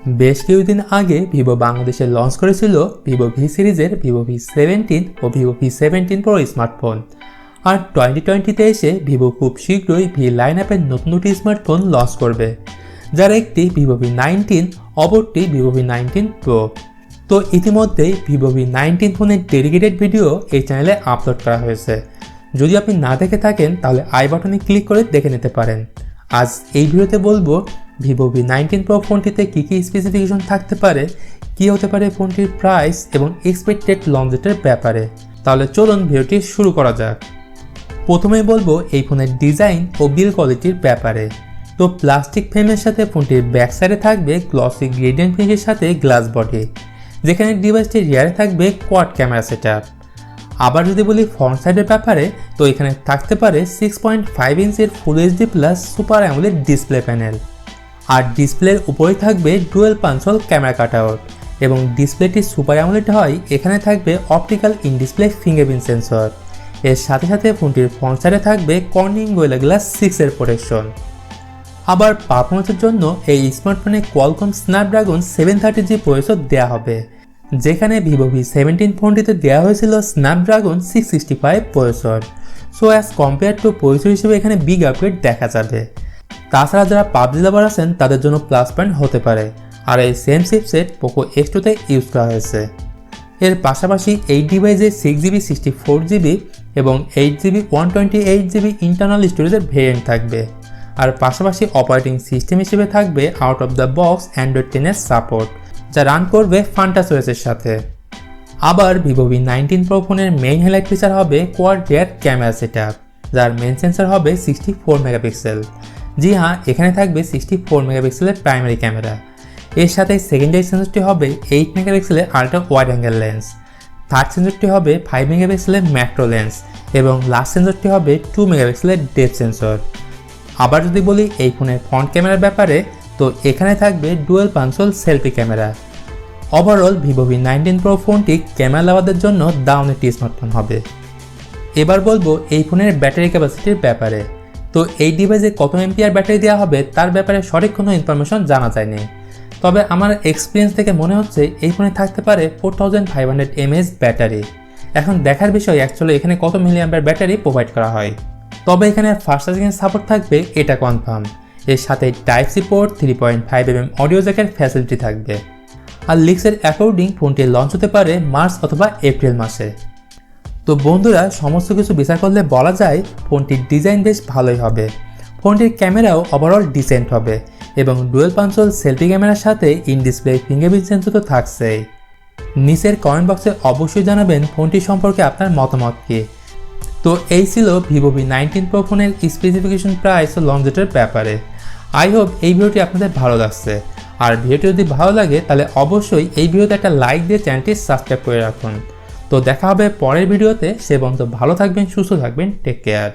বেশ কিছুদিন আগে ভিভো বাংলাদেশে লঞ্চ করেছিল ভিভো ভি সিরিজের ভিভো V17 ও ভিভো V17 Pro স্মার্টফোন। আর 2020-তে এসে ভিভো খুব শীঘ্রই ভি লাইন আপের নতুন দুটি স্মার্টফোন লঞ্চ করবে, যার একটি ভিভো V19, অপরটি ভিভো V19 Pro। তো ইতিমধ্যেই ভিভো V19 ফোনের ডেডিকেটেড ভিডিও এই চ্যানেলে আপলোড করা হয়েছে। যদি আপনি না দেখে থাকেন তাহলে আই বাটনে ক্লিক করে দেখে নিতে পারেন। আজ এই ভিডিওতে বলবো ভিভো V19 Pro ফোনটিতে কী কী স্পেসিফিকেশন থাকতে পারে, কী হতে পারে ফোনটির প্রাইস এবং এক্সপেক্টেড লঞ্চ ডেটের ব্যাপারে। তাহলে চলুন ভিডিওটি শুরু করা যাক। প্রথমেই বলবো এই ফোনের ডিজাইন ও বিল্ড কোয়ালিটির ব্যাপারে। তো প্লাস্টিক ফ্রেমের সাথে ফোনটির ব্যাক সাইডে থাকবে গ্লসি গ্রেডিয়েন্ট ফিনিশের সাথে গ্লাস বডি, যেখানে ডিভাইসটির রিয়ারে থাকবে কোয়াড ক্যামেরা সেটআপ। আবার যদি বলি ফ্রন্ট সাইডের ব্যাপারে, তো এখানে থাকতে পারে 6.5 ইঞ্চের full HD plus super AMOLED display panel. আর ডিসপ্লের উপরেই থাকবে ডুয়েল পাঞ্চল ক্যামেরা কাটআউট, এবং ডিসপ্লেটি সুপার অ্যামোলেড হয়। এখানে থাকবে optical in display fingerprint sensor. এর সাথে সাথে ফোনটির ফ্রন্ট সাইডে থাকবে কর্নিং গোরিলা গ্লাস 6 এর প্রোটেকশন। আবার পারফরমেন্সের জন্য এই স্মার্টফোনে কোয়ালকম স্ন্যাপড্রাগন 730G প্রসেসর দেওয়া হবে, যেখানে ভিভো V17 ফোনটিতে দেওয়া হয়েছিল Snapdragon 665 processor. So as compare to processor হিসেবে এখানে বিগ আপগ্রেড দেখা যাবে। তাছাড়া যারা পাবজি লাভার আছেন তাদের জন্য প্লাস পয়েন্ট হতে পারে। আর এই সেম চিপসেট পোকো X2-তে ইউজ করা হয়েছে। এর পাশাপাশি এই ডিভাইসে 6GB 64GB এবং 8GB 128GB ইন্টারনাল স্টোরেজের ভেরিয়েন্ট থাকবে। আর পাশাপাশি অপারেটিং সিস্টেম হিসেবে থাকবে out of the box Android 10-এর সাপোর্ট, যা রান করবে ফান্টাসওএসের সাথে। আবার ভিভো V19 Pro ফোনের মেইন হাইলাইট ফিচার হবে কোয়াড রিয়ার ক্যামেরা সেটআপ, যার মেইন সেন্সর হবে 64 মেগাপিক্সেল। জি হ্যাঁ, এখানে থাকবে 64 মেগাপিক্সেলের প্রাইমারি ক্যামেরা। এর সাথে সেকেন্ডারি সেন্সরটি হবে 8 মেগাপিক্সেলের ultra wide angle lens, third সেন্সরটি হবে 5 মেগাপিক্সেলের ম্যাক্রো লেন্স, এবং লাস্ট সেন্সরটি হবে 2 মেগাপিক্সেলের ডেপথ সেন্সর। আবার যদি বলি এই ফোনের ফ্রন্ট ক্যামেরার ব্যাপারে, তো এখানে থাকবে dual punch hole selfie camera. Overall Vivo V19 Pro ফোনটি ক্যামেরা লাভারদের জন্য দারুণ একটি স্মার্টফোন হবে। এবার বলবো এই ফোনের ব্যাটারি ক্যাপাসিটির ব্যাপারে। তো এই ডিভাইসে কত এমপিআর ব্যাটারি দেওয়া হবে তার ব্যাপারে সঠিক কোনো ইনফরমেশন জানা যায়নি। তবে আমার এক্সপিরিয়েন্স থেকে মনে হচ্ছে এই ফোনে থাকতে পারে 4500 mAh ব্যাটারি। এখন দেখার বিষয় অ্যাকচুয়ালি এখানে কত মিলিঅ্যাম্পিয়ার ব্যাটারি প্রোভাইড করা হয়। তবে এখানে ফাস্ট চার্জিংয়ের সাপোর্ট থাকবে, এটা কনফার্ম। এর সাথে টাইপ-সি পোর্ট, 3.5mm অডিও জ্যাকের ফ্যাসিলিটি থাকবে। আর লিক্সের অ্যাকর্ডিং ফোনটি লঞ্চ হতে পারে মার্চ অথবা এপ্রিল মাসে। তো বন্ধুরা, সমস্ত কিছু বিচার করলে বলা যায় ফোনটির ডিজাইন বেশ ভালোই হবে। ফোনটির ক্যামেরাও ওভারঅল ডিসেন্ট হবে, এবং ডুয়েল পাঞ্চল সেলফি ক্যামেরার সাথে ইন ডিসপ্লে ফিঙ্গারপ্রিন্ট সেন্সর তো থাকছেই। নিচের কমেন্ট বক্সে অবশ্যই জানাবেন ফোনটি সম্পর্কে আপনার মতামত কী। তো এই ছিল ভিভো V19 Pro ফোনের স্পেসিফিকেশন, প্রাইস ও লঞ্চ ডেটের ব্যাপারে। আই হোপ এই ভিডিওটি আপনাদের ভালো লাগছে। আর ভিডিওটি যদি ভালো লাগে তাহলে অবশ্যই এই ভিডিওতে একটা লাইক দিয়ে চ্যানেলটি সাবস্ক্রাইব করে রাখুন। তো দেখা হবে পরের ভিডিওতে। সে পর্যন্ত ভালো থাকবেন, সুস্থ থাকবেন, টেক কেয়ার।